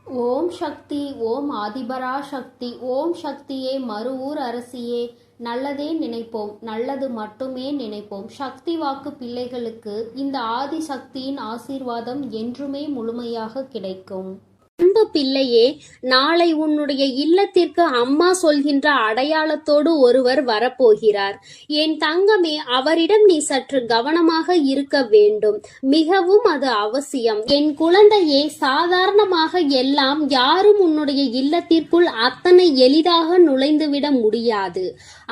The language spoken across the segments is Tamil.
ஓம் சக்தி, ஓம் ஆதிபரா சக்தி, ஓம் சக்தியே, மறுவூர் அரசியே. நல்லதே நினைப்போம், நல்லது மட்டுமே நினைப்போம். சக்தி வாக்கு பிள்ளைகளுக்கு இந்த ஆதி சக்தியின் ஆசீர்வாதம் என்றுமே முழுமையாக கிடைக்கும். அன்பு பிள்ளையே, நாளை உன்னுடைய இல்லத்திற்கு அம்மா சொல்கின்ற அடையாளத்தோடு ஒருவர் வரப்போகிறார். என் தங்கமே, அவரிடம் நீ சற்று கவனமாக இருக்க வேண்டும். மிகவும் அது அவசியம். என் குழந்தையே, சாதாரணமாக எல்லாம் யாரும் உன்னுடைய இல்லத்திற்குள் அத்தனை எளிதாக நுழைந்துவிட முடியாது.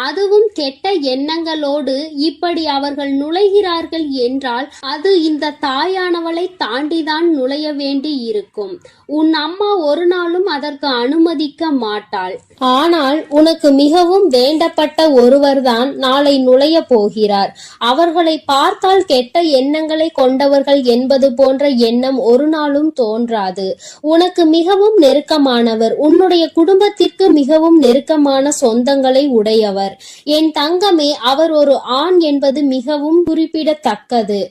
அதுவும் கெட்ட எண்ணங்களோடு இப்படி அவர்கள் நுழைகிறார்கள் என்றால் அது இந்த தாயானவளை தாண்டிதான் நுழைய வேண்டி இருக்கும். உன் அம்மா ஒரு நாளும் அதற்கு அனுமதிக்க மாட்டாள். ஆனால் உனக்கு மிகவும் வேண்டப்பட்ட ஒருவர்தான் நாளை நுழைய போகிறார். அவர்களை பார்த்தால் கெட்ட எண்ணங்களை கொண்டவர்கள் என்பது போன்ற எண்ணம் ஒரு நாளும் தோன்றாது. உனக்கு மிகவும் நெருக்கமானவர், உன்னுடைய குடும்பத்திற்கு மிகவும் நெருக்கமான சொந்தங்களை உடையவர். என் தங்கமே, அவர் ஒரு ஆண் என்பது மிகவும் குறிப்பிடத்தக்கது.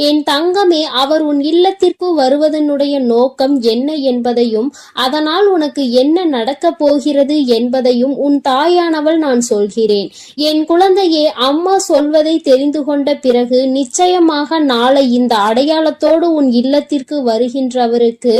என் தங்கமே, அவர் உன் இல்லத்திற்கு வருவதனுடைய நோக்கம் என்ன என்பதையும் அதனால் உனக்கு என்ன நடக்க போகிறது என்பதையும் உன் தாயானவள் நான் சொல்கிறேன். என் குழந்தையே, அம்மா சொல்வதை தெரிந்து கொண்ட பிறகு நிச்சயமாக நாளை இந்த அடையாளத்தோடு உன் இல்லத்திற்கு வருகின்றவருக்கு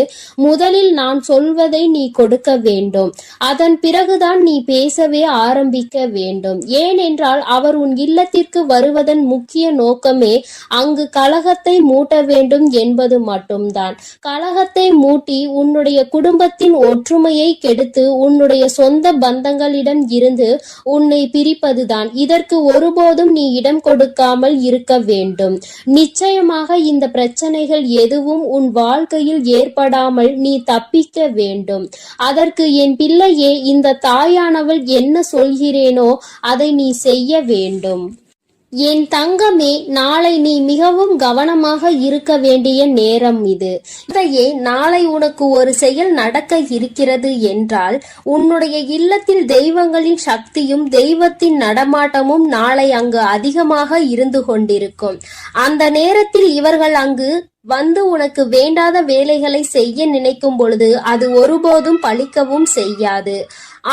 முதலில் நான் சொல்வதை நீ கொடுக்க வேண்டும். அதன் பிறகுதான் நீ பேசவே ஆரம்பிக்க வேண்டும். ஏனென்றால் அவர் உன் இல்லத்திற்கு வருவதன் முக்கிய நோக்கமே அங்கு கலகத்தை மூட்ட வேண்டும் என்பது மட்டும்தான். கலகத்தை மூட்டி உன்னுடைய குடும்பத்தின் ஒற்றுமையை கெடுத்து உன்னுடைய சொந்த பந்தங்களிடம் இருந்து உன்னை பிரிப்பதுதான். இதற்கு ஒருபோதும் நீ இடம் கொடுக்காமல் இருக்க வேண்டும். நிச்சயமாக இந்த பிரச்சனைகள் எதுவும் உன் வாழ்க்கையில் ஏற்படாமல் நீ தப்பிக்க வேண்டும். அதற்கு என் பிள்ளையே, இந்த தாயானவள் என்ன சொல்கிறேனோ அதை நீ செய்ய வேண்டும். என் தங்கமே, நாளை நீ மிகவும் கவனமாக இருக்க வேண்டிய நேரம் இது. நாளை உனக்கு ஒரு செயல் நடக்க இருக்கிறது என்றால் உன்னுடைய இல்லத்தில் தெய்வங்களின் சக்தியும் தெய்வத்தின் நடமாட்டமும் நாளை அங்கு அதிகமாக இருந்து கொண்டிருக்கும். அந்த நேரத்தில் இவர்கள் அங்கு வந்து உனக்கு வேண்டாத வேலைகளை செய்ய நினைக்கும் பொழுது அது ஒருபோதும் பலிக்கவும் செய்யாது.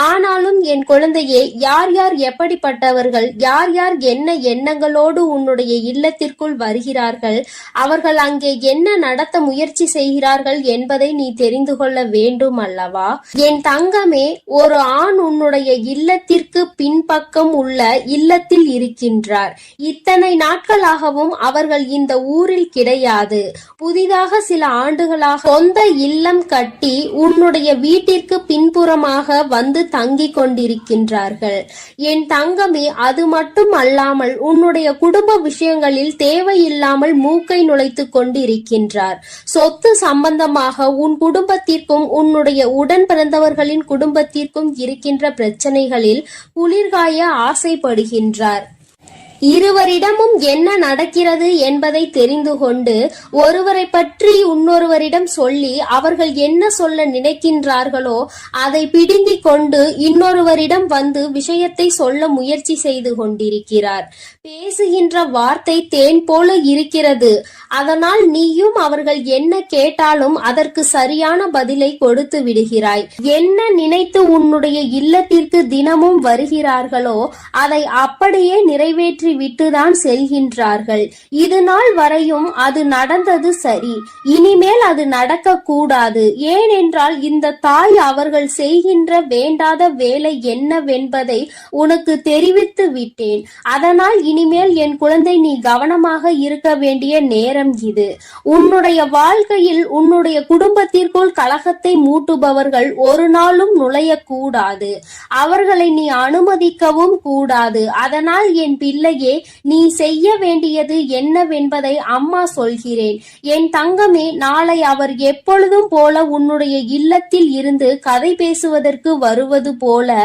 ஆனாலும் என் குழந்தையே, யார் யார் எப்படிப்பட்டவர்கள், யார் யார் என்ன எண்ணங்களோடு உன்னுடைய இல்லத்திற்குள் வருகிறார்கள், அவர்கள் அங்கே என்ன நடத்த முயற்சி செய்கிறார்கள் என்பதை நீ தெரிந்து கொள்ள வேண்டும் அல்லவா? என் தங்கமே, ஒரு ஆண் உன்னுடைய இல்லத்திற்கு பின்பக்கம் உள்ள இல்லத்தில் இருக்கின்றார். இத்தனை நாட்களாகவும் அவர்கள் இந்த ஊரில் கிடையாது. புதிதாக சில ஆண்டுகளாக சொந்த இல்லம் கட்டி உன்னுடைய வீட்டிற்கு பின்புறமாக வந்து தங்கிக் கொண்டிருக்கின்றார்கள். என் தங்கமே, அது மட்டும் அல்லாமல் உன்னுடைய குடும்ப விஷயங்களில் தேவையில்லாமல் மூக்கை நுழைத்து கொண்டிருக்கின்றார். சொத்து சம்பந்தமாக உன் குடும்பத்திற்கும் உன்னுடைய உடன் பிறந்தவர்களின் குடும்பத்திற்கும் இருக்கின்ற பிரச்சனைகளில் குளிர்காய ஆசைப்படுகின்றார். இருவரிடமும் என்ன நடக்கிறது என்பதை தெரிந்து கொண்டு ஒருவரை பற்றி இன்னொருவரிடம் சொல்லி அவர்கள் என்ன சொல்ல நினைக்கின்றார்களோ அதை பிடுங்கிக் கொண்டு இன்னொருவரிடம் வந்து விஷயத்தை சொல்ல முயற்சி செய்து கொண்டிருக்கிறார். பேசுகின்ற வார்த்தை தேன் போல இருக்கிறது. அதனால் நீயும் அவர்கள் என்ன கேட்டாலும் அதற்கு சரியான பதிலை கொடுத்து விடுகிறாய். என்ன நினைத்து உன்னுடைய இல்லத்திற்கு தினமும் வருகிறார்களோ அதை அப்படியே நிறைவேற்றி விட்டுதான் செல்கின்றார்கள். இது நாள் வரையும் அது நடந்தது சரி, இனிமேல் அது நடக்க கூடாது. ஏனென்றால் இந்த தாய் அவர்கள் செய்கின்ற வேண்டாத வேலை என்னவென்பதை உனக்கு தெரிவித்து விட்டேன். அதனால் இனிமேல் என் குழந்தை நீ கவனமாக இருக்க வேண்டிய நேரம் இது. உன்னுடைய வாழ்க்கையில் உன்னுடைய குடும்பத்திற்குள் கலகத்தை மூட்டுபவர்கள் ஒரு நாளும் நுழையக்கூடாது. அவர்களை நீ அனுமதிக்கவும் கூடாது. அதனால் என் பிள்ளையே, நீ செய்ய வேண்டியது என்னவென்பதை அம்மா சொல்கிறேன். என் தங்கமே, நாளை அவர் எப்பொழுதும் போல உன்னுடைய இல்லத்தில் இருந்து கதை பேசுவதற்கு வருவது போல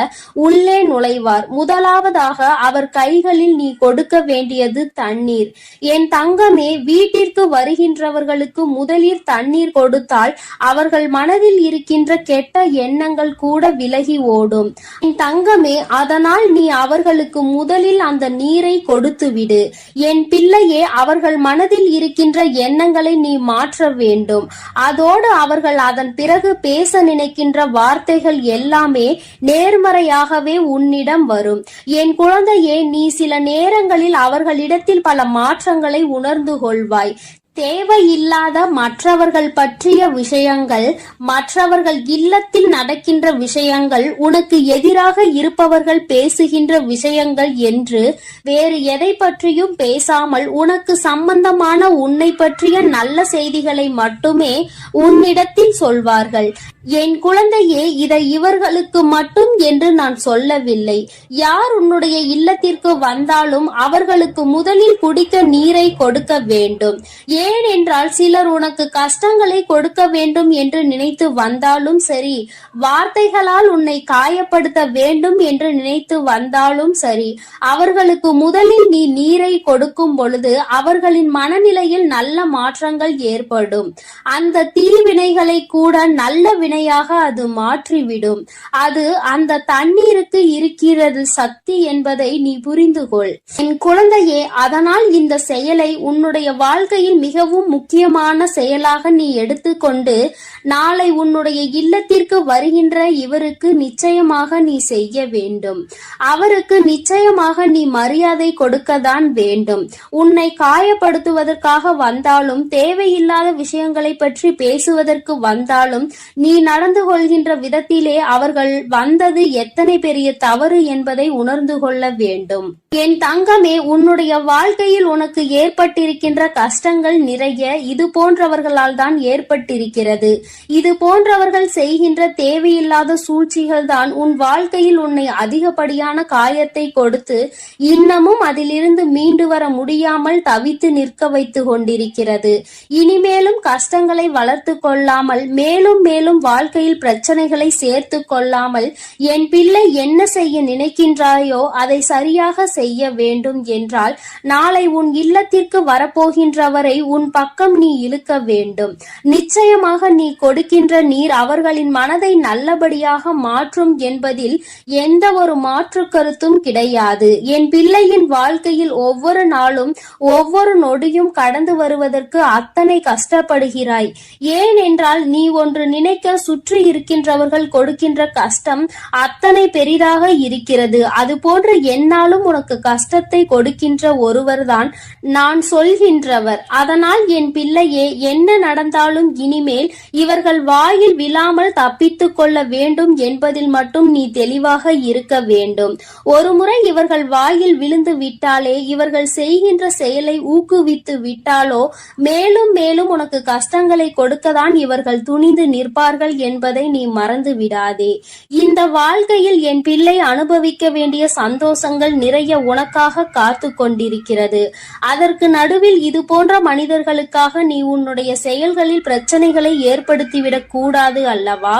உள்ளே நுழைவார். முதலாவதாக அவர் கைகளில் நீ கொடுக்க வேண்டியது தண்ணீர். என் தங்கமே, வீட்டிற்கு வருகின்றவர்களுக்கு முதலில் தண்ணீர் கொடுத்தால் அவர்கள் மனதில் இருக்கின்ற கெட்ட எண்ணங்கள் கூட விலகி ஓடும். என் தங்கமே, அதனால் நீ அவர்களுக்கு முதலில் அந்த நீரை கொடுத்துவிடு. என் பிள்ளையே, அவர்கள் மனதில் இருக்கின்ற எண்ணங்களை நீ மாற்ற வேண்டும். அதோடு அவர்கள் அதன் பிறகு பேச நினைக்கின்ற வார்த்தைகள் எல்லாமே நேர்மறையாகவே உன்னிடம் வரும். என் குழந்தையே, நீ சில நேரங்களில் அவர்களிடத்தில் பல மாற்றங்களை உணர்ந்து கொள்வாய். தேவையில்லாத மற்றவர்கள் பற்றிய விஷயங்கள், மற்றவர்கள் இல்லத்தில் நடக்கின்ற விஷயங்கள், உனக்கு எதிராக இருப்பவர்கள் பேசுகின்ற விஷயங்கள் என்று வேறு எதை பற்றியும் பேசாமல் உனக்கு சம்பந்தமான உன்னை பற்றிய நல்ல செய்திகளை மட்டுமே உன்னிடத்தில் சொல்வார்கள். என் குழந்தையே, இதை இவர்களுக்கு மட்டும் என்று நான் சொல்லவில்லை. யார் உன்னுடைய இல்லத்திற்கு வந்தாலும் அவர்களுக்கு முதலில் குடிக்க நீரை கொடுக்க வேண்டும். ஏனென்றால் சிலர் உனக்கு கஷ்டங்களை கொடுக்க வேண்டும் என்று நினைத்து வந்தாலும் சரி, வார்த்தைகளால் உன்னை காயப்படுத்த வேண்டும் என்று நினைத்து வந்தாலும் சரி, அவர்களுக்கு முதலில் நீ நீரை கொடுக்கும் பொழுது அவர்களின் மனநிலையில் நல்ல மாற்றங்கள் ஏற்படும். அந்த தீவினைகளை கூட நல்ல வினையாக அது மாற்றிவிடும். அது அந்த தண்ணீருக்கு இருக்கிறது சக்தி என்பதை நீ புரிந்து கொள். என் குழந்தையே, அதனால் இந்த செயலை உன்னுடைய வாழ்க்கையில் மிகவும் முக்கியமான செயலாக நீ எடுத்துக்கொண்டு நாளை உன்னுடைய இல்லத்திற்கு வருகின்ற இவருக்கு நிச்சயமாக நீ செய்ய வேண்டும். அவருக்கு நிச்சயமாக நீ மரியாதை கொடுக்கத்தான் வேண்டும். உன்னை காயப்படுத்துவதற்காக வந்தாலும், தேவையில்லாத விஷயங்களை பற்றி பேசுவதற்கு வந்தாலும், நீ நடந்து கொள்கின்ற விதத்திலே அவர்கள் வந்தது எத்தனை பெரிய தவறு என்பதை உணர்ந்து கொள்ள வேண்டும். என் தங்கமே, உன்னுடைய வாழ்க்கையில் உனக்கு ஏற்பட்டிருக்கின்ற கஷ்டங்கள் நிறைய இது போன்றவர்களால் தான் ஏற்பட்டிருக்கிறது. இது போன்றவர்கள் செய்கின்ற தேவையில்லாத சூழ்ச்சிகள் தான் உன் வாழ்க்கையில் உன்னை அதிகப்படியான காயத்தை கொடுத்து இன்னமும் அதிலிருந்து மீண்டு வர முடியாமல் தவித்து நிற்க வைத்து கொண்டிருக்கிறது. இனிமேலும் கஷ்டங்களை வளர்த்து கொள்ளாமல், மேலும் மேலும் வாழ்க்கையில் பிரச்சனைகளை சேர்த்து கொள்ளாமல், என் பிள்ளை என்ன செய்ய நினைக்கின்றாயோ அதை சரியாக செய்ய வேண்டும் என்றால் நாளை உன் இல்லத்திற்கு வரப்போகின்றவரை உன் பக்கம் நீ இழுக்க வேண்டும். நிச்சயமாக நீ கொடுக்கின்ற நீர் அவர்களின் மனதை நல்லபடியாக மாற்றும் என்பதில் எந்த ஒரு மாற்று கருத்தும் கிடையாது. என் பிள்ளையின் வாழ்க்கையில் ஒவ்வொரு நாளும் ஒவ்வொரு நொடியும் கடந்து வருவதற்கு அத்தனை கஷ்டப்படுகிறாய். ஏனென்றால் நீ ஒன்று நினைக்க சுற்றி இருக்கின்றவர்கள் கொடுக்கின்ற கஷ்டம் அத்தனை பெரிதாக இருக்கிறது. அதுபோன்று என்னாலும் உனக்கு கஷ்டத்தை கொடுக்கின்ற ஒருவர்தான் நான் சொல்கின்றவர். அதனால் என் பிள்ளையே, என்ன நடந்தாலும் இனிமேல் இவர்கள் வாயில் விழாமல் தப்பித்துக் கொள்ள வேண்டும் என்பதில் மட்டும் நீ தெளிவாக இருக்க வேண்டும். ஒருமுறை இவர்கள் வாயில் விழுந்து விட்டாலே, இவர்கள் செய்கின்ற செயலை ஊக்குவித்து விட்டாலோ மேலும் மேலும் உனக்கு கஷ்டங்களை கொடுக்கத்தான் இவர்கள் துணிந்து நிற்பார்கள் என்பதை நீ மறந்து விடாதே. இந்த வாழ்க்கையில் என் பிள்ளை அனுபவிக்க வேண்டிய சந்தோஷங்கள் நிறைய உனக்காக காத்து கொண்டிருக்கிறது. அதற்கு நடுவில் இது போன்ற மனிதர்களுக்காக நீ உன்னுடைய செயல்களில் பிரச்சனைகளை ஏற்படுத்திவிடக் கூடாது அல்லவா?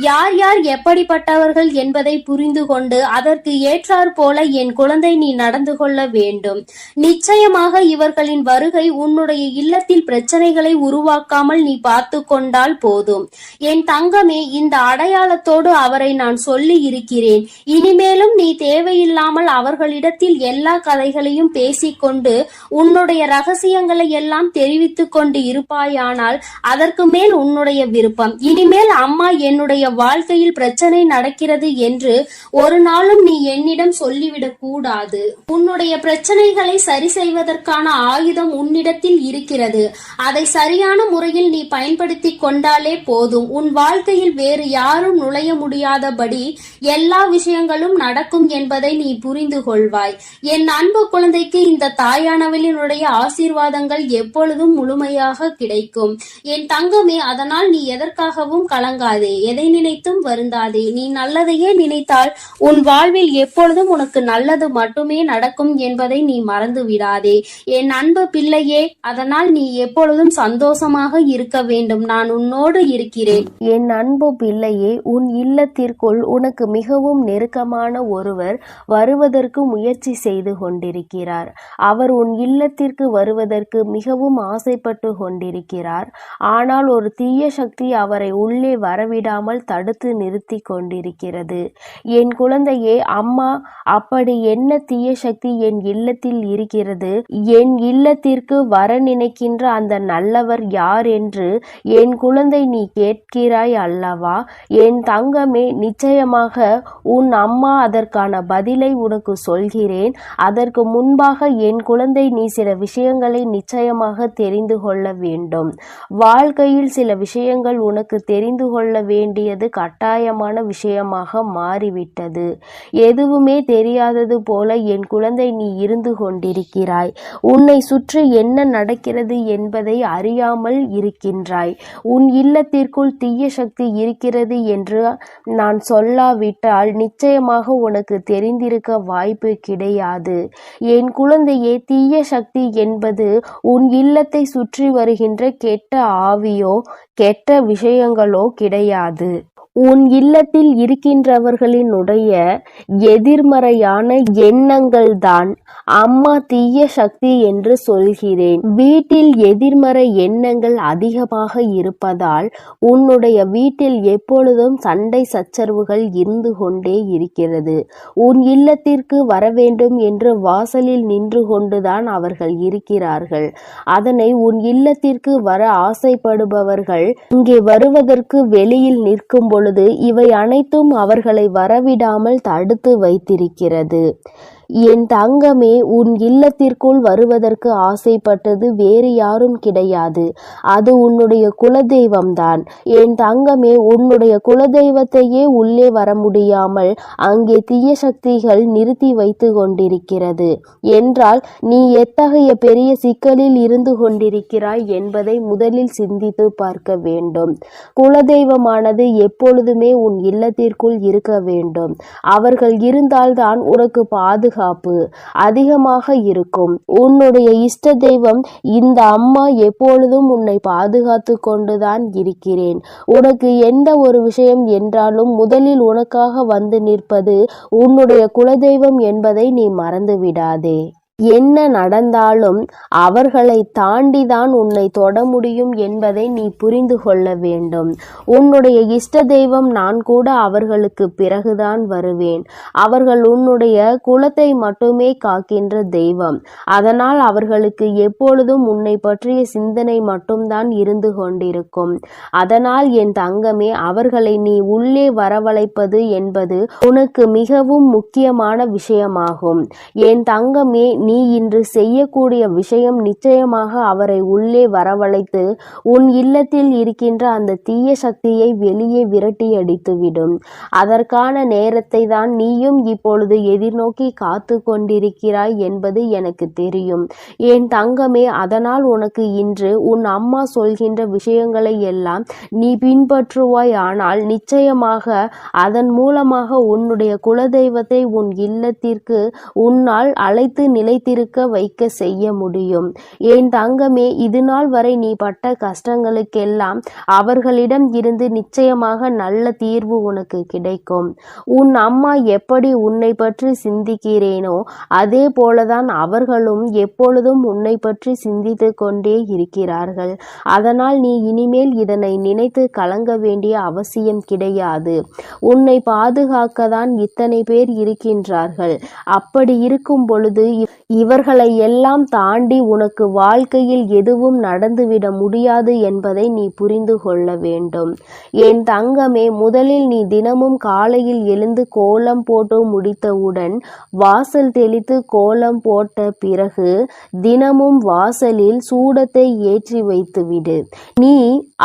யார் யார் எப்படிப்பட்டவர்கள் என்பதை புரிந்து கொண்டு அதற்கு ஏற்றாற் போல என் குழந்தை நீ நடந்து கொள்ள வேண்டும். நிச்சயமாக இவர்களின் வருகை உன்னுடைய இல்லத்தில் பிரச்சனைகளை உருவாக்காமல் நீ பார்த்து கொண்டால் போதும். என் தங்கமே, இந்த அடையாளத்தோடு அவரை நான் சொல்லி இருக்கிறேன். இனிமேலும் நீ தேவையில்லாமல் அவர்களிடத்தில் எல்லா கதைகளையும் பேசிக்கொண்டு உன்னுடைய ரகசியங்களை எல்லாம் தெரிவித்துக் கொண்டு இருப்பாயானால் அதற்கு மேல் உன்னுடைய விருப்பம். இனிமேல் அம்மா என்னுடைய வாழ்க்கையில் பிரச்சனை நடக்கிறது என்று ஒரு நாளும் நீ என்னிடம் சொல்லிவிடக் கூடாது. உன்னுடைய பிரச்சனைகளை சரி செய்வதற்கான ஆயுதம் உன்னிடத்தில் இருக்கிறது. அதை சரியான முறையில் நீ பயன்படுத்தி கொண்டாலே போதும். உன் வாழ்க்கையில் வேறு யாரும் நுழைய முடியாதபடி எல்லா விஷயங்களும் நடக்கும் என்பதை நீ புரிந்து கொள்வாய். என் அன்பு குழந்தைக்கு இந்த தாயானவளினுடைய ஆசீர்வாதங்கள் எப்பொழுதும் முழுமையாக கிடைக்கும். என் தங்கமே, அதனால் நீ எதற்காகவும் கலங்காதே, எதை நினைத்தும் வருந்தாதே. நீ நல்லதையே நினைத்தால் உன் வாழ்வில் எப்பொழுதும் உனக்கு நல்லது மட்டுமே நடக்கும் என்பதை நீ மறந்து விடாதே. என் அன்பு பிள்ளையே, அதனால் நீ எப்பொழுதும் சந்தோஷமாக இருக்க வேண்டும். நான் உன்னோடு இருக்கிறேன். என் அன்பு பிள்ளையே, உன் இல்லத்திற்குள் உனக்கு மிகவும் நெருக்கமான ஒருவர் வருவதற்கு முயற்சி செய்து கொண்டிருக்கிறார். அவர் உன் இல்லத்திற்கு வருவதற்கு மிகவும் மிகவும் ஆசைப்பட்டு கொண்டிருக்கிறார். ஆனால் ஒரு தீய சக்தி அவரை உள்ளே வரவிடாமல் தடுத்து நிறுத்தி கொண்டிருக்கிறது. என் குழந்தையே, அம்மா, அப்படி என்ன தீய சக்தி என் இல்லத்தில் இருக்கிறது? என் இல்லத்திற்கு வர நினைக்கின்ற அந்த நல்லவர் யார் என்று என் குழந்தை நீ கேட்கிறாய் அல்லவா? என் தங்கமே, நிச்சயமாக உன் அம்மா அதற்கான பதிலை உனக்கு சொல்கிறேன். அதற்கு முன்பாக என் குழந்தை, நீ சில விஷயங்களை நிச்சயமாக தெரிந்து கொள்ள வேண்டும். வாழ்க்கையில் சில விஷயங்கள் உனக்கு தெரிந்து கொள்ள வேண்டியது கட்டாயமான விஷயமாக மாறிவிட்டது. எதுவுமே தெரியாதது போல என் குழந்தை நீ இருந்து கொண்டிருக்கிறாய். உன்னை சுற்றி என்ன நடக்கிறது என்பதை அறியாமல் இருக்கின்றாய். உன் இல்லத்திற்குள் தீய சக்தி இருக்கிறது என்று நான் சொல்லாவிட்டால் நிச்சயமாக உனக்கு தெரிந்திருக்க வாய்ப்பு கிடையாது. என் குழந்தையே, தீய சக்தி என்பது உன் இல்லத்தை சுற்றி வருகின்ற கெட்ட ஆவியோ கெட்ட விஷயங்களோ கிடையாது. உன் இல்லத்தில் இருக்கின்றவர்களினுடைய எதிர்மறையான எண்ணங்கள் தான் அம்மா தீய சக்தி என்று சொல்கிறேன். வீட்டில் எதிர்மறை எண்ணங்கள் அதிகமாக இருப்பதால் உன்னுடைய வீட்டில் எப்பொழுதும் சண்டை சச்சரவுகள் இருந்து கொண்டே இருக்கிறது. உன் இல்லத்திற்கு வர வேண்டும் என்று வாசலில் நின்று கொண்டுதான் அவர்கள் இருக்கிறார்கள். அதனை உன் இல்லத்திற்கு வர ஆசைப்படுபவர்கள் இங்கே வருவதற்கு வெளியில் நிற்கும் பொழுது இவை அனைத்தும் அவர்களை வரவிடாமல் தடுத்து வைத்திருக்கிறது. என் தங்கமே, உன் இல்லத்திற்குள் வருவதற்கு ஆசைப்பட்டது வேறு யாரும் கிடையாது. அது உன்னுடைய குலதெய்வம்தான். என் தங்கமே, உன்னுடைய குலதெய்வத்தையே உள்ளே வர முடியாமல் அங்கே தீய சக்திகள் நிறுத்தி வைத்து கொண்டிருக்கிறது என்றால் நீ எத்தகைய பெரிய சிக்கலில் இருந்து கொண்டிருக்கிறாய் என்பதை முதலில் சிந்தித்து பார்க்க வேண்டும். குலதெய்வமானது எப்பொழுதுமே உன் இல்லத்திற்குள் இருக்க வேண்டும். அவர்கள் இருந்தால்தான் உனக்கு பாதுகாப்பு அதிகமாக இருக்கும். உன்னுடைய இஷ்ட தெய்வம் இந்த அம்மா எப்பொழுதும் உன்னை பாதுகாத்து கொண்டுதான் இருக்கிறேன். உனக்கு எந்த ஒரு விஷயம் என்றாலும் முதலில் உனக்காக வந்து நிற்பது உன்னுடைய குலதெய்வம் என்பதை நீ மறந்து விடாதே. என்ன நடந்தாலும் அவர்களை தாண்டிதான் உன்னை தொட முடியும் என்பதை நீ புரிந்து கொள்ள வேண்டும். உன்னுடைய இஷ்ட தெய்வம் நான் கூட அவர்களுக்கு பிறகுதான் வருவேன். அவர்கள் உன்னுடைய குலத்தை மட்டுமே காக்கின்ற தெய்வம். அதனால் அவர்களுக்கு எப்பொழுதும் உன்னை பற்றிய சிந்தனை மட்டும்தான் இருந்து கொண்டிருக்கும். அதனால் என் தங்கமே, அவர்களை நீ உள்ளே வரவழைப்பது என்பது உனக்கு மிகவும் முக்கியமான விஷயமாகும். என் தங்கமே, நீ இன்று செய்யக்கூடிய விஷயம் நிச்சயமாக அவரை உள்ளே வரவழைத்து உன் இல்லத்தில் இருக்கின்ற அந்த தீய சக்தியை வெளியே விரட்டி அடித்துவிடும். அதற்கான நேரத்தை தான் நீயும் இப்பொழுது எதிர்நோக்கி காத்து கொண்டிருக்கிறாய் என்பது எனக்கு தெரியும். என் தங்கமே, அதனால் உனக்கு இன்று உன் அம்மா சொல்கின்ற விஷயங்களை எல்லாம் நீ பின்பற்றுவாய். ஆனால் நிச்சயமாக அதன் மூலமாக உன்னுடைய குலதெய்வத்தை உன் இல்லத்திற்கு உன்னால் அழைத்து நிலைத்திருக்க வைக்க செய்ய முடியும். என் தங்கமே, இது நாள் வரை நீ பட்ட கஷ்டங்களுக்கெல்லாம் அவர்களிடம் இருந்து நிச்சயமாக நல்ல தீர்வு உனக்கு கிடைக்கும். உன் அம்மா எப்படி உன்னை பற்றி சிந்திக்கிறேனோ அதே போலதான் அவர்களும் எப்பொழுதும் உன்னை பற்றி சிந்தித்து கொண்டே இருக்கிறார்கள். அதனால் நீ இனிமேல் இதனை நினைத்து கலங்க வேண்டிய அவசியம் கிடையாது. உன்னை பாதுகாக்கத்தான் இத்தனை பேர் இருக்கின்றார்கள். அப்படி இருக்கும் பொழுது இவர்களை எல்லாம் தாண்டி உனக்கு வாழ்க்கையில் எதுவும் நடந்துவிட முடியாது என்பதை நீ புரிந்து கொள்ள வேண்டும். என் தங்கமே, முதலில் நீ தினமும் காலையில் எழுந்து கோலம் போட்டு முடித்தவுடன் வாசல் தெளித்து கோலம் போட்ட பிறகு தினமும் வாசலில் சூடத்தை ஏற்றி வைத்துவிடு. நீ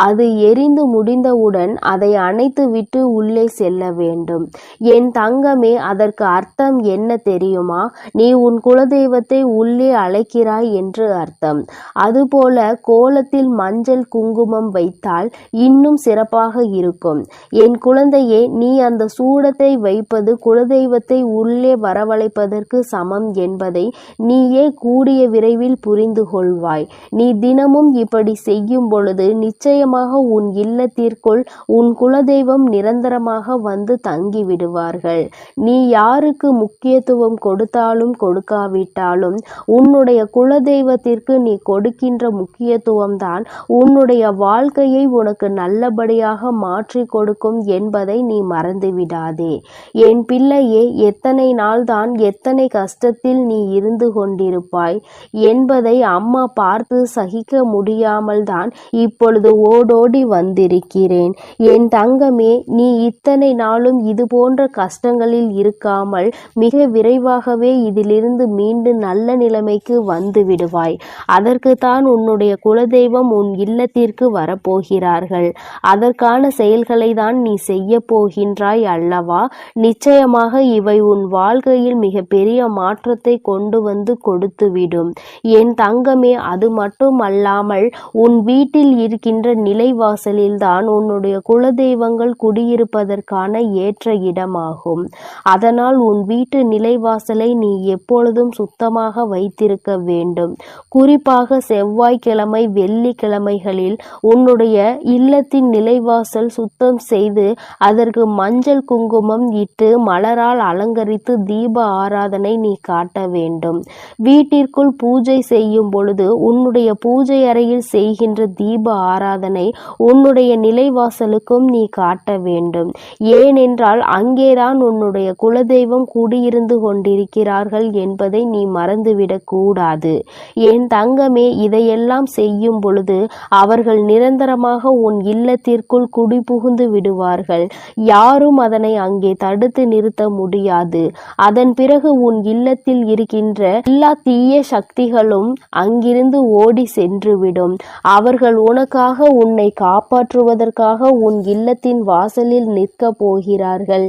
அது எரிந்து முடிந்தவுடன் அதை அணைத்து விட்டு உள்ளே செல்ல வேண்டும். என் தங்கமே, அதற்கு அர்த்தம் என்ன தெரியுமா? நீ உன் குலதெய்வத்தை உள்ளே அழைக்கிறாய் என்று அர்த்தம். அதுபோல கோலத்தில் மஞ்சள் குங்குமம் வைத்தால் இன்னும் சிறப்பாக இருக்கும். என் குழந்தையே, நீ அந்த சூடத்தை வைப்பது குலதெய்வத்தை உள்ளே வரவழைப்பதற்கு சமம் என்பதை நீயே கூடிய விரைவில் புரிந்து கொள்வாய். நீ தினமும் இப்படி செய்யும் பொழுது நிச்சயமாக உன் இல்லத்திற்குள் உன் குலதெய்வம் நிரந்தரமாக வந்து தங்கி விடுவார்கள். நீ யாருக்கு முக்கியத்துவம் கொடுத்தாலும் கொடுக்காவிட்டால் வராவிட்டாலும் உன்னுடைய குலதெய்வத்திற்கு நீ கொடுக்கின்ற முக்கியத்துவம்தான் உன்னுடைய வாழ்க்கையை உனக்கு நல்லபடியாக மாற்றி கொடுக்கும் என்பதை நீ மறந்துவிடாதே. என் பிள்ளையே, எத்தனை நாள்தான் எத்தனை கஷ்டத்தில் நீ இருந்து கொண்டிருப்பாய் என்பதை அம்மா பார்த்து சகிக்க முடியாமல் தான் இப்பொழுது ஓடோடி வந்திருக்கிறேன். என் தங்கமே, நீ இத்தனை நாளும் இது போன்ற கஷ்டங்களில் இருக்காமல் மிக விரைவாகவே இதிலிருந்து மீண்டு நல்ல நிலைமைக்கு வந்து விடுவாய். அதற்குத்தான் உன்னுடைய குலதெய்வம் உன் இல்லத்திற்கு வரப்போகிறார்கள். அதற்கான செயல்களை தான் நீ செய்ய போகின்றாய் அல்லவா? நிச்சயமாக இவை உன் வாழ்க்கையில் மிக பெரிய மாற்றத்தை கொண்டு வந்து கொடுத்துவிடும். என் தங்கமே, அது மட்டும் அல்லாமல் உன் வீட்டில் இருக்கின்ற நிலைவாசலில்தான் உன்னுடைய குலதெய்வங்கள் குடியிருப்பதற்கான ஏற்ற இடமாகும். அதனால் உன் வீட்டு நிலைவாசலை நீ எப்பொழுதும் சுத்தமாக வைத்திருக்க வேண்டும். குறிப்பாக செவ்வாய்க்கிழமை, வெள்ளிக்கிழமைகளில் உன்னுடைய இல்லத்தின் நிலைவாசல் சுத்தம் செய்து அதற்கு மஞ்சள் குங்குமம் இட்டு மலரால் அலங்கரித்து தீப ஆராதனை நீ காட்ட வேண்டும். வீட்டிற்குள் பூஜை செய்யும் பொழுது உன்னுடைய பூஜை அறையில் செய்கின்ற தீப ஆராதனை உன்னுடைய நிலைவாசலுக்கும் நீ காட்ட வேண்டும். ஏனென்றால் அங்கேதான் உன்னுடைய குலதெய்வம் குடியிருந்து கொண்டிருக்கிறார்கள் என்பதை நீ மறந்துவிடக் கூடாது. என் தங்கமே, இதையெல்லாம் செய்யும் பொழுது அவர்கள் நிரந்தரமாக உன் இல்லத்திற்குள் குடிபுகுந்து விடுவார்கள். யாரும் அதனை அங்கே தடுத்து நிறுத்த முடியாது. அதன் பிறகு உன் இல்லத்தில் இருக்கின்ற எல்லா தீய சக்திகளும் அங்கிருந்து ஓடி சென்றுவிடும். அவர்கள் உனக்காக, உன்னை காப்பாற்றுவதற்காக உன் இல்லத்தின் வாசலில் நிற்க போகிறார்கள்.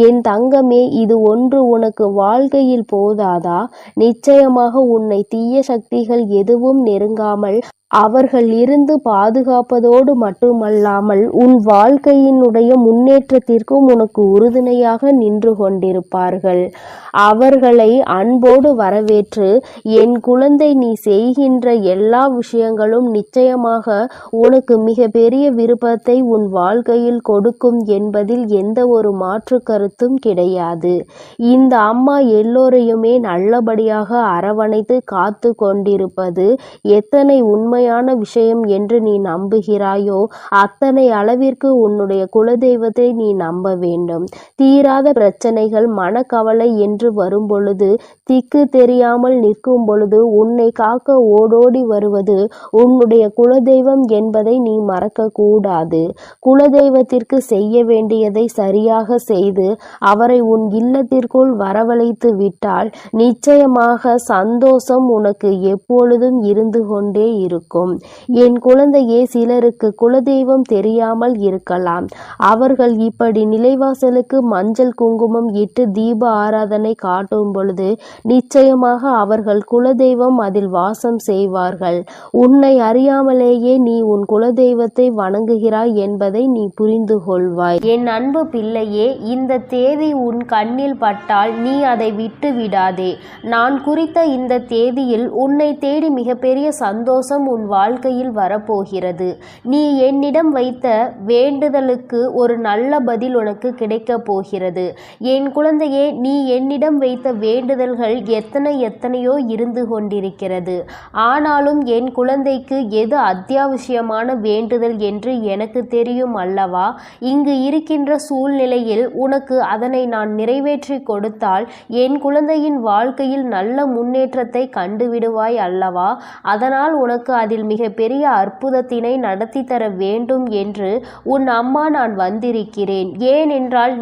என் தங்கமே, இது ஒன்று உனக்கு வாழ்க்கையில் போதாதா? நிச்சயமாக உன்னை தீய சக்திகள் எதுவும் நெருங்காமல் அவர்கள் இருந்து பாதுகாப்பதோடு மட்டுமல்லாமல் உன் வாழ்க்கையினுடைய முன்னேற்றத்திற்கும் உனக்கு உறுதுணையாக நின்று கொண்டிருப்பார்கள். அவர்களை அன்போடு வரவேற்று, என் குழந்தை, நீ செய்கின்ற எல்லா விஷயங்களும் நிச்சயமாக உனக்கு மிக பெரிய விருப்பத்தை உன் வாழ்க்கையில் கொடுக்கும் என்பதில் எந்த ஒரு மாற்று கருத்தும் கிடையாது. இந்த அம்மா எல்லோரையுமே நல்லபடியாக அரவணைத்து காத்து கொண்டிருப்பது எத்தனை உண்மையான விஷயம் என்று நீ நம்புகிறாயோ அத்தனை அளவிற்கு உன்னுடைய குலதெய்வத்தை நீ நம்ப வேண்டும். தீராத பிரச்சனைகள், மனக்கவலை என்று வரும் பொழுது, திக்கு தெரியாமல் நிற்கும் பொழுது உன்னை காக்க ஓடோடி வருவது உன்னுடைய குலதெய்வம் என்பதை நீ மறக்க கூடாது. குலதெய்வத்திற்கு செய்ய வேண்டியதை சரியாக செய்து அவரை உன் இல்லத்திற்குள் வரவழைத்து விட்டால் நிச்சயமாக சந்தோஷம் உனக்கு எப்பொழுதும் இருந்து கொண்டே இருக்கும். என் குழந்தையே, சிலருக்கு குலதெய்வம் தெரியாமல் இருக்கலாம். அவர்கள் இப்படி நிலைவாசலுக்கு மஞ்சள் குங்குமம் இட்டு தீப ஆராதனை காட்டும் பொழுது நிச்சயமாக அவர்கள் குலதெய்வம் அதில் வாசம் செய்வார்கள். உன்னை அறியாமலேயே நீ உன் குலதெய்வத்தை வணங்குகிறாய் என்பதை நீ புரிந்து கொள்வாய். என் அன்பு பிள்ளையே, இந்த தேதி உன் கண்ணில் பட்டால் நீ அதை விட்டு விடாதே. நான் குறித்த இந்த தேதியில் உன்னை தேடி மிகப்பெரிய சந்தோஷம் உன் வாழ்க்கையில் வரப்போகிறது. நீ என்னிடம் வைத்த வேண்டுதலுக்கு ஒரு நல்ல பதில் உனக்கு கிடைக்கப் போகிறது. என் குழந்தையே, நீ என்னிடம் வைத்த வேண்டுதல்கள் எத்தனையோ இருந்து கொண்டிருக்கிறது. ஆனாலும் என் குழந்தைக்கு எது அத்தியாவசியமான வேண்டுதல் என்று எனக்கு தெரியும் அல்லவா? இங்கு இருக்கின்ற சூழ்நிலையில் உனக்கு அதனை நான் நிறைவேற்றி கொடுத்தால் என் குழந்தையின் வாழ்க்கையில் நல்ல முன்னேற்றத்தை கண்டுவிடுவாய் அல்லவா? அதனால் உனக்கு அதில் மிக பெரிய அற்புதத்தினை நடத்தி தர வேண்டும் என்று உன் அம்மா நான் வந்திருக்கிறேன். ஏனென்றால்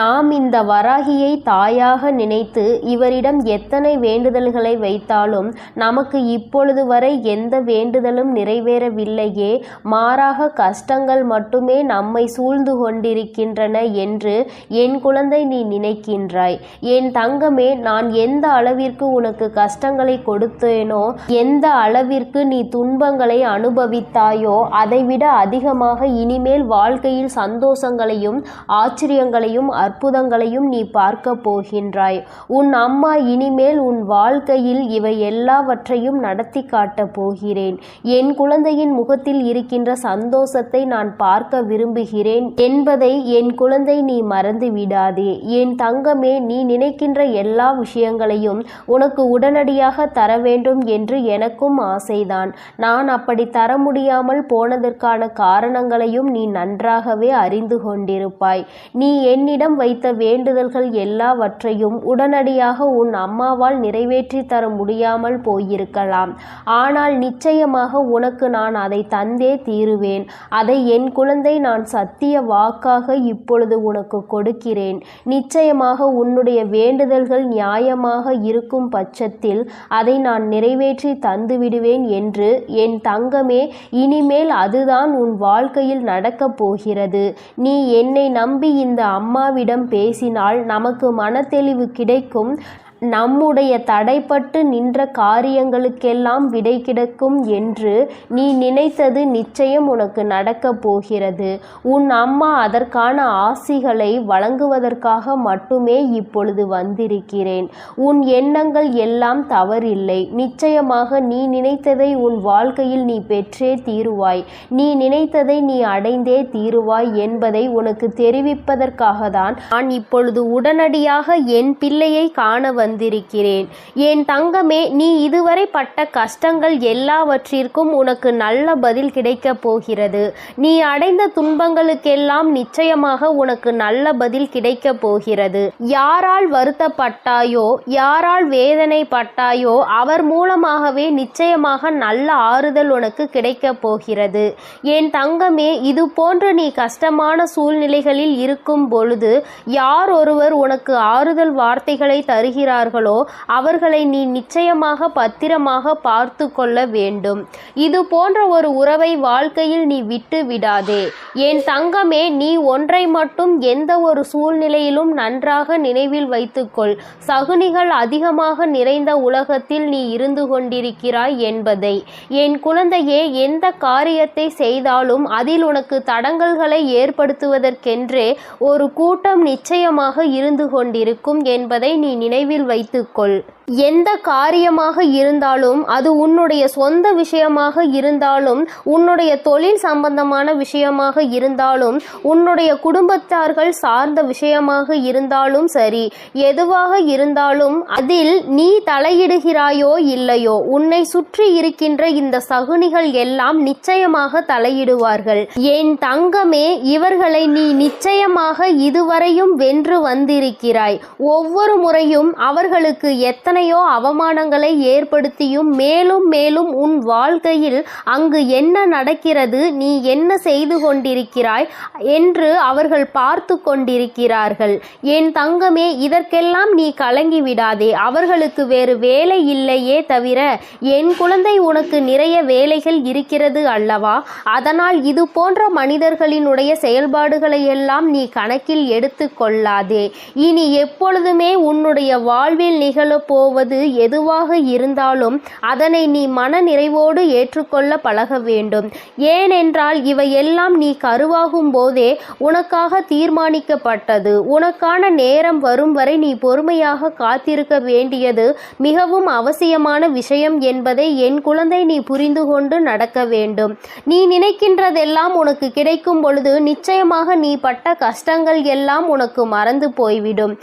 நாம் இந்த வராகியை தாயாக நினைத்து இவரிடம் எத்தனை வேண்டுதல்களை வைத்தாலும் நமக்கு இப்பொழுது வரை எந்த வேண்டுதலும் நிறைவேறவில்லையே, மாறாக கஷ்டங்கள் மட்டுமே நம்மை சூழ்ந்து கொண்டிருக்கின்றன என்று என் குழந்தை நீ நினைக்கின்றாய். என் தங்கமே, நான் எந்த அளவிற்கு உனக்கு கஷ்டங்களை கொடுத்தேனோ, எந்த அளவிற்கு நீ துன்பங்களை அனுபவித்தாயோ அதைவிட அதிகமாக இனிமேல் வாழ்க்கையில் சந்தோஷங்களையும் ஆச்சரியங்களையும் அற்புதங்களையும் நீ பார்க்க போகின்றாய். உன் அம்மா இனிமேல் உன் வாழ்க்கையில் இவை எல்லாவற்றையும் நடத்தி காட்டப் போகிறேன். என் குழந்தையின் முகத்தில் இருக்கின்ற சந்தோஷத்தை நான் பார்க்க விரும்புகிறேன் என்பதை என் குழந்தை நீ மறந்து விடாதே. என் தங்கமே, நீ நினைக்கின்ற எல்லா விஷயங்களையும் உனக்கு உடனடியாக தர வேண்டும் என்று எனக்கும் ஆசைதான். நான் அப்படி தர முடியாமல் போனதற்கான காரணங்களையும் நீ நன்றாகவே அறிந்து கொண்டிருப்பாய். நீ என்னிடம் வைத்த வேண்டுதல்கள் எல்லாவற்றையும் உடனடியாக உன் அம்மாவால் நிறைவேற்றி தர முடியாமல் போயிருக்கலாம். ஆனால் நிச்சயமாக உனக்கு நான் அதை தந்தே தீருவேன். அதை என் குழந்தை நான் சத்திய வாக்காக இப்பொழுது உனக்கு கொடுக்கிறேன். நிச்சயமாக உன்னுடைய வேண்டுதல்கள் நியாயமாக இருக்கும் பட்சத்தில் அதை நான் நிறைவேற்றி தந்துவிடுவேன் என்று என் தங்கமே, இனிமேல் அதுதான் உன் வாழ்க்கையில் நடக்கப் போகிறது. நீ என்னை நம்பி இந்த அம்மாவிடம் பேசினால் நமக்கு மனத்தெளிவு கிடைக்கும். நம்முடைய தடைப்பட்டு நின்ற காரியங்களுக்கெல்லாம் விடை கிடைக்கும் என்று நீ நினைத்தது நிச்சயம் உனக்கு நடக்கப் போகிறது. உன் அம்மா அதற்கான ஆசிகளை வழங்குவதற்காக மட்டுமே இப்பொழுது வந்திருக்கிறேன். உன் எண்ணங்கள் எல்லாம் தவறில்லை. நிச்சயமாக நீ நினைத்ததை உன் வாழ்க்கையில் நீ பெற்றே தீருவாய். நீ நினைத்ததை நீ அடைந்தே தீருவாய் என்பதை உனக்கு தெரிவிப்பதற்காக தான் நான் இப்பொழுது உடனடியாக என் பிள்ளையை காண வந்திருக்கிறேன். என் தங்கமே, நீ இதுவரை பட்ட கஷ்டங்கள் எல்லாவற்றிற்கும் உனக்கு நல்ல பதில் கிடைக்கப் போகிறது. நீ அடைந்த துன்பங்களுக்கெல்லாம் நிச்சயமாக உனக்கு நல்ல பதில் கிடைக்கப் போகிறது. யாரால் வருத்தப்பட்டாயோ, யாரால் வேதனைப்பட்டாயோ அவர் மூலமாகவே நிச்சயமாக நல்ல ஆறுதல் உனக்கு கிடைக்கப் போகிறது. என் தங்கமே, இது போன்று நீ கஷ்டமான சூழ்நிலைகளில் இருக்கும் பொழுது யார் ஒருவர் உனக்கு ஆறுதல் வார்த்தைகளை தருகிறார் அவர்களை நீ நிச்சயமாக பத்திரமாக பார்த்து கொள்ள வேண்டும். இது போன்ற ஒரு உறவை வாழ்க்கையில் நீ விட்டு விடாதே. என் தங்கமே, நீ ஒன்றை மட்டும் எந்த ஒரு சூழ்நிலையிலும் நன்றாக நினைவில் வைத்துக்கொள். சகுனிகள் அதிகமாக நிறைந்த உலகத்தில் நீ இருந்து கொண்டிருக்கிறாய் என்பதை. என் குழந்தையே, எந்த காரியத்தை செய்தாலும் அதில் உனக்கு தடங்கல்களை ஏற்படுத்துவதற்கென்றே ஒரு கூட்டம் நிச்சயமாக இருந்து கொண்டிருக்கும் என்பதை நீ நினைவில் வைத்துக்கொள். எந்த காரியமாக இருந்தாலும், அது உன்னுடைய சொந்த விஷயமாக இருந்தாலும், உன்னுடைய தொழில் சம்பந்தமான விஷயமாக இருந்தாலும், உன்னுடைய குடும்பத்தார்கள் சார்ந்த விஷயமாக இருந்தாலும் சரி, எதுவாக இருந்தாலும் அதில் நீ தலையிடுகிறாயோ இல்லையோ, உன்னை சுற்றி இருக்கின்ற இந்த சகுனிகள் எல்லாம் நிச்சயமாக தலையிடுவார்கள். என் தங்கமே, இவர்களை நீ நிச்சயமாக இதுவரையும் வென்று வந்திருக்கிறாய். ஒவ்வொரு முறையும் அவர்களுக்கு எத்தனையோ அவமானங்களை ஏற்படுத்தியும் மேலும் மேலும் உன் வாழ்க்கையில் அங்கு என்ன நடக்கிறது, நீ என்ன செய்து கொண்டிருக்கிறாய் என்று அவர்கள் பார்த்து கொண்டிருக்கிறார்கள். என் தங்கமே, இதற்கெல்லாம் நீ கலங்கி விடாதே. அவர்களுக்கு வேறு வேலை இல்லையே தவிர என் குழந்தை உனக்கு நிறைய வேலைகள் இருக்கிறது அல்லவா? அதனால் இது போன்ற மனிதர்களினுடைய செயல்பாடுகளை எல்லாம் நீ கணக்கில் எடுத்து கொள்ளாதே. இனி எப்பொழுதுமே உன்னுடைய வாழ்வில் நிகழப்போவது எதுவாக இருந்தாலும் அதனை நீ மன நிறைவோடு ஏற்றுக்கொள்ள பழக வேண்டும். ஏனென்றால் இவையெல்லாம் நீ கருவாகும் போதே உனக்காக தீர்மானிக்கப்பட்டது. உனக்கான நேரம் வரும் வரை நீ பொறுமையாக காத்திருக்க வேண்டியது மிகவும் அவசியமான விஷயம் என்பதை என் குழந்தை நீ புரிந்து கொண்டு நடக்க வேண்டும். நீ நினைக்கின்றதெல்லாம் உனக்கு கிடைக்கும் பொழுது நிச்சயமாக நீ பட்ட கஷ்டங்கள் எல்லாம் உனக்கு மறந்து போய்விடும்.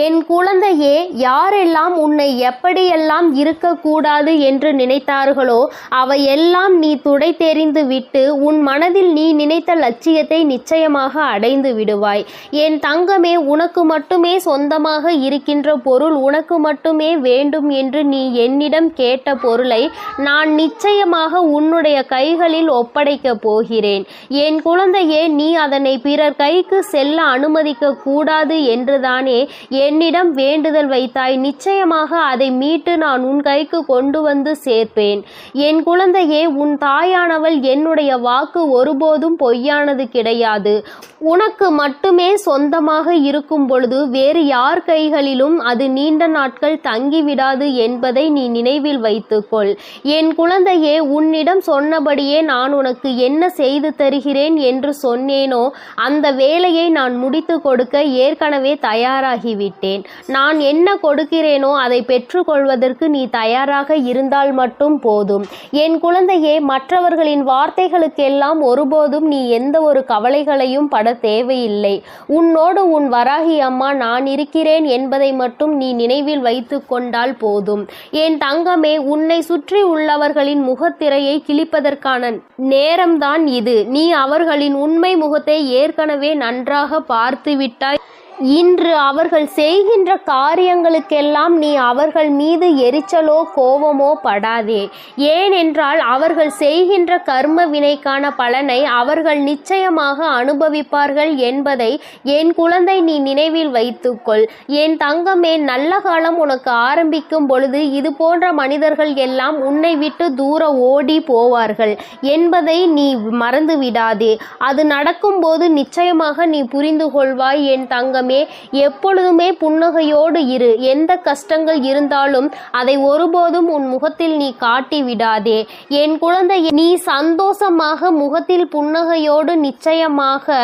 என் குழந்தையே, யாரெல்லாம் உன்னை எப்படியெல்லாம் இருக்கக்கூடாது என்று நினைத்தார்களோ அவையெல்லாம் நீ துடை தெரிந்து விட்டு உன் மனதில் நீ நினைத்த லட்சியத்தை நிச்சயமாக அடைந்து விடுவாய். என் தங்கமே, உனக்கு மட்டுமே சொந்தமாக இருக்கின்ற பொருள், உனக்கு மட்டுமே வேண்டும் என்று நீ என்னிடம் கேட்ட பொருளை நான் நிச்சயமாக உன்னுடைய கைகளில் ஒப்படைக்கப் போகிறேன். என் குழந்தையே, நீ அதனை பிறர் கைக்கு செல்ல அனுமதிக்க கூடாது என்றுதானே என்னிடம் வேண்டுதல் வைத்தாய், நிச்சயமாக அதை மீட்டு நான் உன் கைக்கு கொண்டு வந்து சேர்ப்பேன். என் குழந்தையே, உன் தாயானவள் என்னுடைய வாக்கு ஒருபோதும் பொய்யானது கிடையாது. உனக்கு மட்டுமே சொந்தமாக இருக்கும் பொழுது வேறு யார் கைகளிலும் அது நீண்ட நாட்கள் தங்கிவிடாது என்பதை நீ நினைவில் வைத்துக்கொள். என் குழந்தையே, உன்னிடம் சொன்னபடியே நான் உனக்கு என்ன செய்து தருகிறேன் என்று சொன்னேனோ அந்த வேலையை நான் முடித்து கொடுக்க ஏற்கனவே தயாராகிவிட்டேன். நான் என்ன கொடுக்கிறேனோ அதை பெற்றுக்கொள்வதற்கு நீ தயாராக இருந்தால் மட்டும் போதும். என் குழந்தையே, மற்றவர்களின் வார்த்தைகளுக்கெல்லாம் ஒருபோதும் நீ எந்த ஒரு கவலைகளையும் பட தேவையில்லை. உன்னோடு உன் வராகி அம்மா நான் இருக்கிறேன் என்பதை மட்டும் நீ நினைவில் வைத்து கொண்டால் போதும். என் தங்கமே, உன்னை சுற்றி உள்ளவர்களின் முகத்திரையை கிழிப்பதற்கான நேரம்தான் இது. நீ அவர்களின் உண்மை முகத்தை ஏற்கனவே நன்றாக பார்த்துவிட்டாய். இன்று அவர்கள் செய்கின்ற காரியங்களுக்கெல்லாம் நீ அவர்கள் மீது எரிச்சலோ கோபமோ படாதே. ஏனென்றால் அவர்கள் செய்கின்ற கர்ம வினைக்கான பலனை அவர்கள் நிச்சயமாக அனுபவிப்பார்கள் என்பதை என் குழந்தை நீ நினைவில் வைத்துக்கொள். என் தங்கமே, நல்ல காலம் உனக்கு ஆரம்பிக்கும் பொழுது இது போன்ற மனிதர்கள் எல்லாம் உன்னை விட்டு தூர ஓடி போவார்கள் என்பதை நீ மறந்து விடாதே. அது நடக்கும்போது நிச்சயமாக நீ புரிந்து கொள்வாய். என் தங்கமே, எப்பொழுதுமே புன்னகையோடு இரு. எந்த கஷ்டங்கள் இருந்தாலும் அதை ஒருபோதும் உன் முகத்தில் நீ காட்டி விடாதே. என் குழந்தை, நீ சந்தோஷமாக முகத்தில் புன்னகையோடு நிச்சயமாக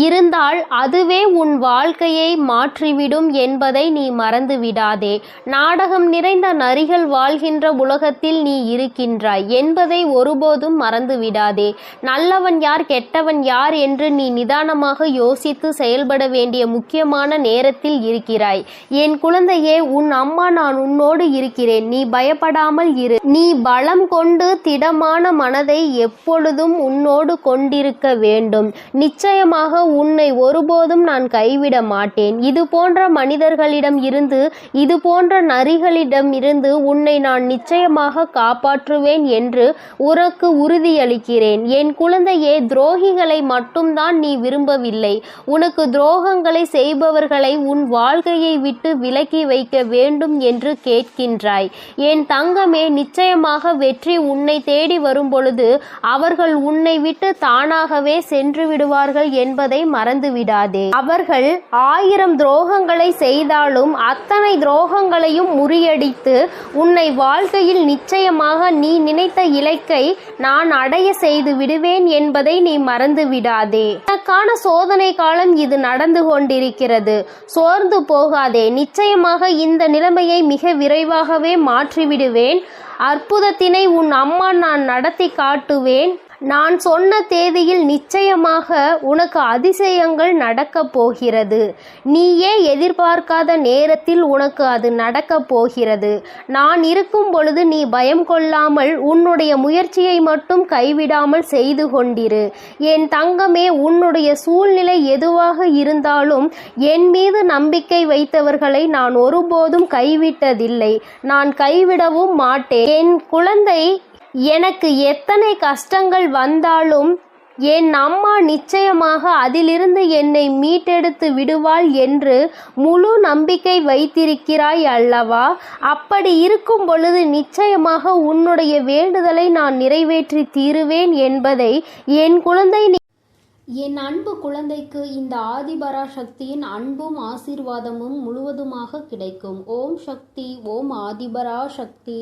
இருந்தால் அதுவே உன் வாழ்க்கையை மாற்றிவிடும் என்பதை நீ மறந்து விடாதே. நாடகம் நிறைந்த நரிகள் வாழ்கின்ற உலகத்தில் நீ இருக்கின்றாய் என்பதை ஒருபோதும் மறந்து விடாதே. நல்லவன் யார், கெட்டவன் யார் என்று நீ நிதானமாக யோசித்து செயல்பட வேண்டிய முக்கியமான நேரத்தில் இருக்கிறாய். என் குழந்தையே, உன் அம்மா நான் உன்னோடு இருக்கிறேன். நீ பயப்படாமல் இரு. நீ பலம் கொண்டு திடமான மனதை எப்பொழுதும் உன்னோடு கொண்டிருக்க வேண்டும். நிச்சயமாக உன்னை ஒருபோதும் நான் கைவிட மாட்டேன். இது போன்ற மனிதர்களிடம் இருந்து, இது போன்ற நரிகளிடம் இருந்து உன்னை நான் நிச்சயமாக காப்பாற்றுவேன் என்று உனக்கு உறுதியளிக்கிறேன். என் குழந்தையே, துரோகிகளை மட்டும்தான் நீ விரும்பவில்லை. உனக்கு துரோகங்களை செய்பவர்களை உன் வாழ்க்கையை விட்டு விலக்கி வைக்க வேண்டும் என்று கேட்கின்றாய். என் தங்கமே, நிச்சயமாக வெற்றி உன்னை தேடி வரும் பொழுது அவர்கள் உன்னை விட்டு தானாகவே சென்று விடுவார்கள் என்பதை மறந்து விடாதே. அவர்கள் 1000 துரோகங்களை செய்தாலும் அத்தனை துரோகங்களையும் முறியடித்து உன்னை வாழ்க்கையில் நிச்சயமாக நீ நினைத்த இலக்கை நான் அடைய செய்து விடுவேன் என்பதை நீ மறந்து விடாதே. உனக்கான சோதனை காலம் இது நடந்து கொண்டிருக்கிறது. சோர்ந்து போகாதே. நிச்சயமாக இந்த நிலைமையை மிக விரைவாகவே மாற்றிவிடுவேன். அற்புதத்தினை உன் அம்மா நான் நடத்தி காட்டுவேன். நான் சொன்ன தேதியில் நிச்சயமாக உனக்கு அதிசயங்கள் நடக்கப் போகிறது. நீயே எதிர்பார்க்காத நேரத்தில் உனக்கு அது நடக்கப் போகிறது. நான் இருக்கும் பொழுது நீ பயம் கொள்ளாமல் உன்னுடைய முயற்சியை மட்டும் கைவிடாமல் செய்து கொண்டிரு. என் தங்கமே, உன்னுடைய சூழ்நிலை எதுவாக இருந்தாலும் என் மீது நம்பிக்கை வைத்தவர்களை நான் ஒருபோதும் கைவிட்டதில்லை. நான் கைவிடவும் மாட்டேன். என் குழந்தை, எனக்கு எத்தனை கஷ்டங்கள் வந்தாலும் என் அம்மா நிச்சயமாக அதிலிருந்து என்னை மீட்டெடுத்து விடுவாள் என்று முழு நம்பிக்கை வைத்திருக்கிறாய் அல்லவா? அப்படி இருக்கும் பொழுது நிச்சயமாக உன்னுடைய வேண்டுதலை நான் நிறைவேற்றி தீருவேன் என்பதை என் குழந்தை என் அன்பு குழந்தைக்கு இந்த ஆதிபரா சக்தியின் அன்பும் ஆசீர்வாதமும் முழுவதுமாக கிடைக்கும். ஓம் சக்தி. ஓம் ஆதிபரா சக்தி.